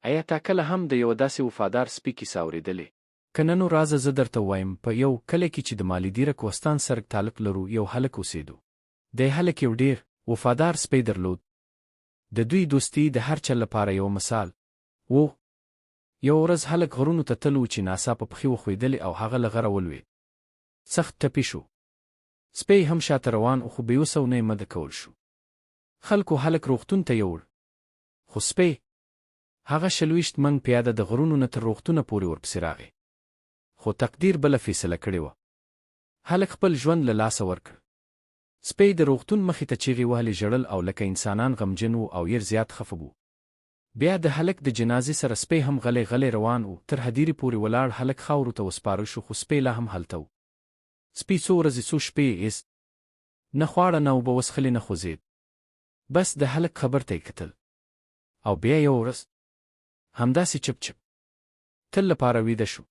ایا تا کله هم د یوه داسې وفادار سپي کیسه اورېدلې؟ که نه نو رازه زه درته ووایم. په یو کلی کې چې د مالیدیره کوهستان سره تعلق لرو یو هلک اوسېدو. دی هلک یو ډېر وفادار سپی درلود. د دوی دوستي د هر چا لپاره یو مثال و. یو ورځ هلک غرونو ته تلو چې ناڅاپه پښې وښویېدلې او هغه له غره ولوېد. سخت ټپي شو. سپی هم شاته روان و خو بېوسه او نه یې مده کول شو. خلکو هلک روغتون ته یوړ. خو سپی هغه 26 منګ پیاده د غرونو نه تر روغتونه پورې ورپسې راغی. خو تقدیر بله فیصله کړې وه. هلک خپل ژوند له لاسه ورکړ. سپی د روغتون مخې ته چیغې وهلې، ژړل او لکه انسانان غمجن و او ډېر زیات خفه و. بیا د هلک د جنازې سره سپی هم غلی غلی روان و. تر هدیرې پورې ولاړ هلک خاورو ته وسپارل شو خو سپی لا هم هلته و. سپي څو ورځې څو شپې ایست. نه خواړه نه اوبه وڅښلې نه خوځېد. بس د هلک خبر ته یې کتل. او بیا یو ورځ همداسې چپ چپ تل لپاره ویده شو.